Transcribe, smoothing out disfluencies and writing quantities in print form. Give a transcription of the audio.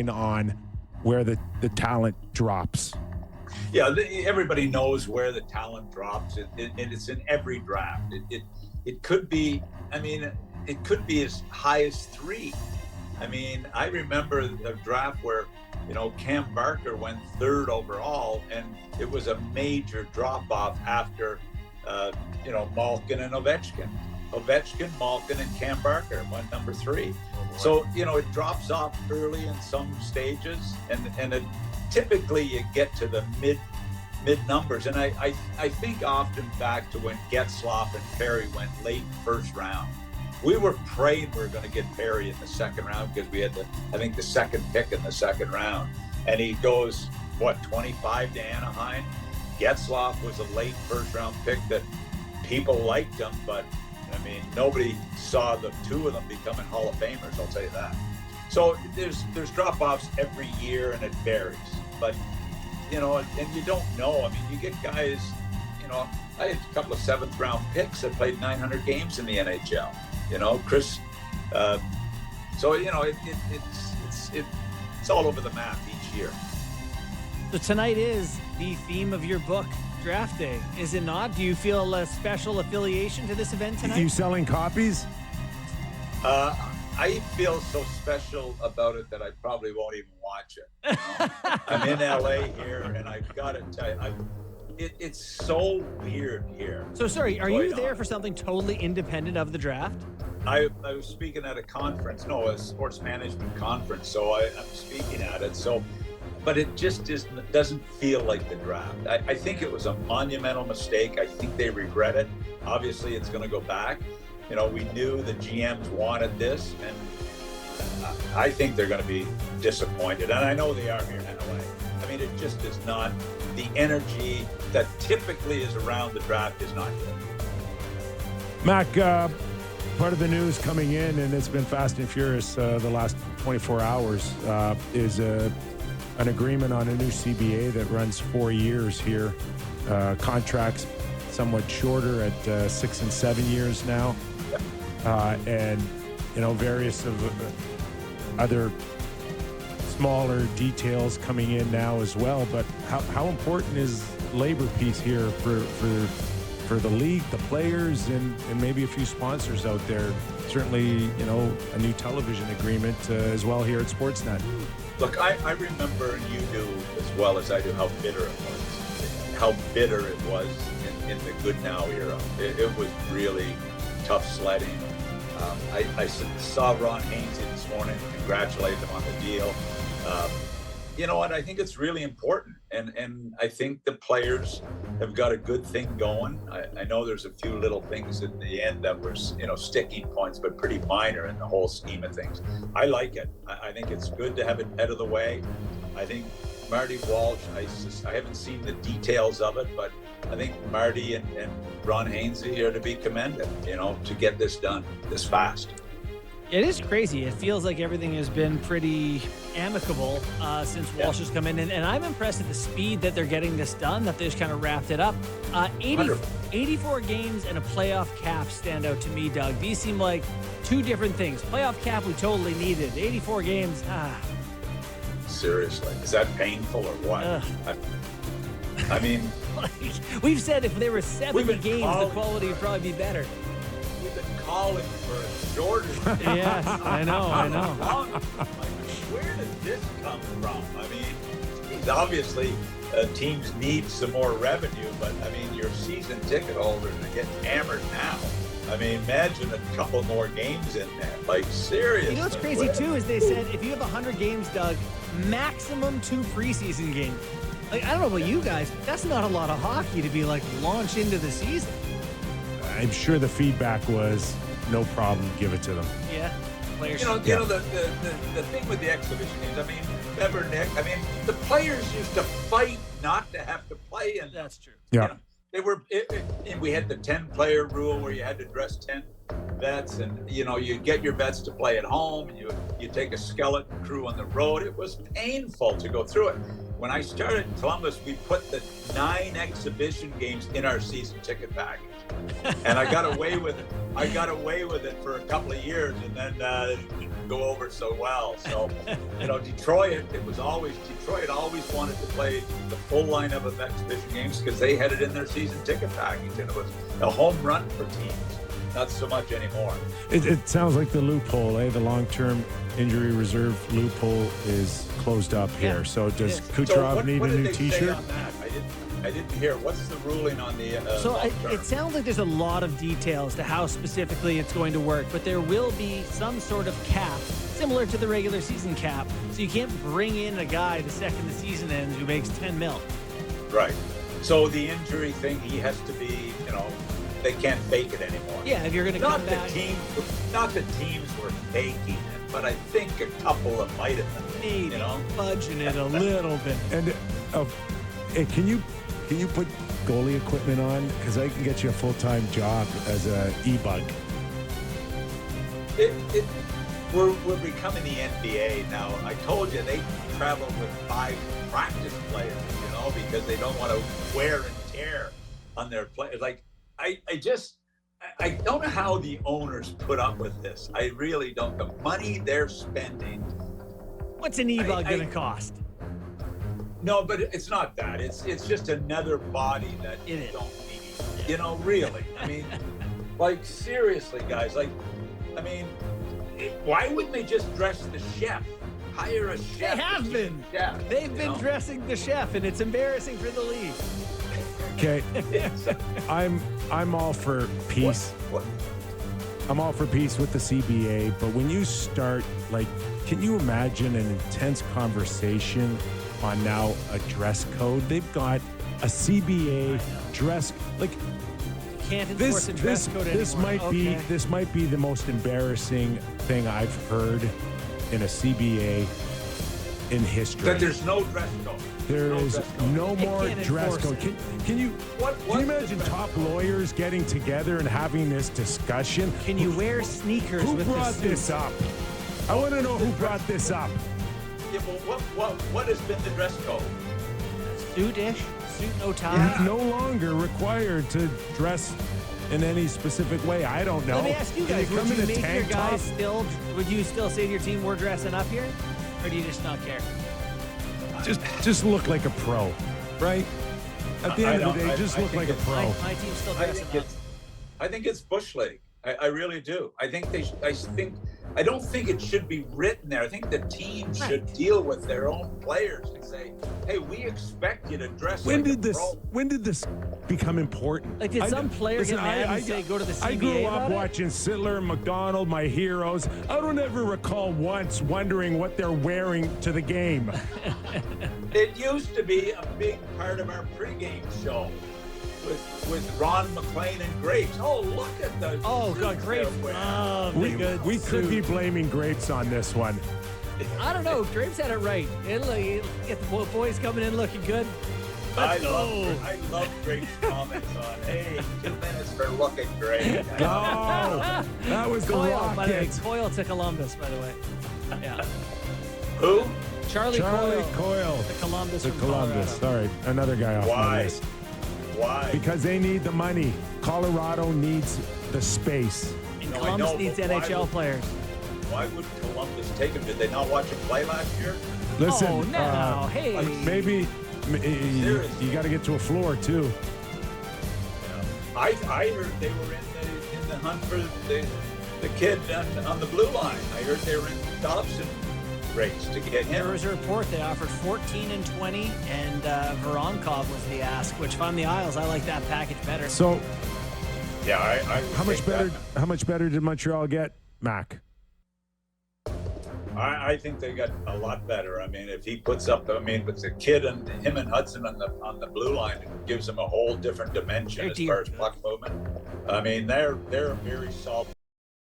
on where the talent drops? Yeah, everybody knows where the talent drops. It's in every draft. It could be, I mean, it could be as high as 3. I mean, I remember a draft where, Cam Barker went 3rd overall, and it was a major drop-off after, Malkin and Ovechkin. Malkin, and Cam Barker went number 3. So, it drops off early in some stages, and typically you get to the mid numbers. And I think often back to when Getzlaf and Perry went late first round. We were praying we were going to get Perry in the second round because we had the second pick in the second round. And he goes, 25 to Anaheim? Getzlaf was a late first round pick that people liked him, but I mean, nobody saw the two of them becoming Hall of Famers, I'll tell you that. So there's drop-offs every year, and it varies. But, and you don't know. I mean, you get guys, I had a couple of 7th round picks that played 900 games in the NHL. Chris. So it's all over the map each year. So tonight is the theme of your book, Draft Day, is it not? Do you feel a special affiliation to this event tonight? Are you selling copies? I feel so special about it that I probably won't even watch it. I'm in LA here, and I've got to tell you, it's so weird here. So sorry, are you there for something totally independent of the draft? I was speaking at a sports management conference, so I'm speaking at it. So, but it just doesn't feel like the draft. I think it was a monumental mistake. I think they regret it. Obviously, it's going to go back. We knew the GMs wanted this, and I think they're going to be disappointed. And I know they are here in LA. I mean, it just is not, the energy that typically is around the draft is not here. Mac, part of the news coming in, and it's been fast and furious the last 24 hours, is an agreement on a new CBA that runs 4 years here. Contracts somewhat shorter at 6 and 7 years now. And, various of other smaller details coming in now as well. But how important is labor piece here for the league, the players, and maybe a few sponsors out there? Certainly, a new television agreement as well here at Sportsnet. Look, I remember, and you do as well as I do, how bitter it was in the Good Now era. It was really tough sledding. I saw Ron Hainsey this morning, congratulate him on the deal. You know what? I think it's really important, and I think the players have got a good thing going. I know there's a few little things at the end that were, sticking points, but pretty minor in the whole scheme of things. I like it. I think it's good to have it out of the way. I think Marty Walsh, I haven't seen the details of it, but I think Marty and Ron Hainsey are to be commended, to get this done this fast. It is crazy. It feels like everything has been pretty amicable since Walsh has come in. And I'm impressed at the speed that they're getting this done, that they just kind of wrapped it up. 84 games and a playoff cap stand out to me, Doug. These seem like two different things. Playoff cap we totally needed. 84 games, Seriously. Is that painful or what? I mean... we've said if there were 70 games, the quality would probably be better. We've been calling for a shorter. Yes, I know. Where did this come from? I mean, obviously, teams need some more revenue, but I mean, your season ticket holders are getting hammered now. I mean, imagine a couple more games in there. Like, seriously. What's crazy, too, is they said if you have 100 games, Doug, maximum 2 preseason games. Like, I don't know about you guys, but that's not a lot of hockey to be, launch into the season. I'm sure the feedback was, no problem, give it to them. Yeah. Players. The thing with the exhibition games, I mean, remember, Nick, the players used to fight not to have to play in them. That's true. Yeah. And we had the 10-player rule where you had to dress 10 vets, and you get your vets to play at home, and you take a skeleton crew on the road. It was painful to go through it. When I started in Columbus, we put the 9 exhibition games in our season ticket package, and I got away with it. For a couple of years, and then didn't go over so well. So, Detroit always wanted to play the full lineup of exhibition games because they had it in their season ticket package, and it was a home run for teams. Not so much anymore. It sounds like the loophole, the long-term injury reserve loophole is closed up here. Yeah, so does Kucherov need a new T-shirt? I didn't hear. What's the ruling on the it sounds like there's a lot of details to how specifically it's going to work, but there will be some sort of cap similar to the regular season cap. So you can't bring in a guy the second the season ends who makes $10 million. Right. So the injury thing, he has to be, they can't fake it anymore. Yeah, if you're going to come back. Not the teams were faking it, but I think a couple of might have been. Maybe fudging it a little bit. And hey, can you put goalie equipment on? Because I can get you a full-time job as a e-bug. We're becoming the NBA now. I told you they travel with 5 practice players, because they don't want to wear and tear on their players. Like, I don't know how the owners put up with this. I really don't. The money they're spending. What's an e-bug going to cost? No, but it's not that. It's just another body that you don't need. Really. I mean, seriously, guys. Why wouldn't they just dress the chef? Hire a chef. They have been. Yeah. They've been dressing the chef, and it's embarrassing for the league. Okay. I'm all for peace. What? I'm all for peace with the CBA, but when you start, can you imagine an intense conversation on now a dress code? They've got a CBA dress, can't enforce a dress code anymore. This might be the most embarrassing thing I've heard in a CBA in history. That there's no dress code. There is no more dress code. Can you imagine top lawyers getting together and having this discussion? Can you wear sneakers who with brought the this up? I want to know who brought this up. Yeah, well, what has been the dress code? Suit-ish, suit no tie. No longer required to dress in any specific way. I don't know. Let me ask you guys, would you make your guys would you still say to your team, we're dressing up here? Or do you just not care? Just look like a pro, right? At the end of the day, just look like a pro. My team's still dressing up. I think it's Bush League. I really do. I don't think it should be written there. I think the team should deal with their own players and say, "Hey, we expect you to dress like a pro." When did this become important? Did some player get mad and say, "Go to the CBA"? I grew up watching Sittler and McDonald, my heroes. I don't ever recall once wondering what they're wearing to the game. It used to be a big part of our pregame show. With Ron McLean and Grapes. Oh, look at the God, Grapes. We could be blaming Grapes on this one. I don't know. Grapes had it right. Get the boys coming in looking good. I love Grapes' comments on, hey, 2 minutes for looking great. Oh, that was the Coyle, by the way. Rockets. Coyle to Columbus, by the way. Yeah. Who? Charlie Coyle. The Columbus. Sorry, another guy off my list. Why? Because they need the money. Colorado needs the space. And Columbus needs NHL players. Why would Columbus take him? Did they not watch him play last year? Listen, hey. Maybe you got to get to a floor too. Yeah. I heard they were in the hunt for the kid on the blue line. I heard they were in Dobson race to get him. There was a report they offered 14 and 20, and Voronkov was the ask. Which, if I'm the Isles, I like that package better. So, yeah, how much better? How much better did Montreal get, Mac? I think they got a lot better. I mean, if he puts up, with the kid and him and Hudson on the blue line, it gives them a whole different dimension as far as puck movement. I mean, they're a very solid.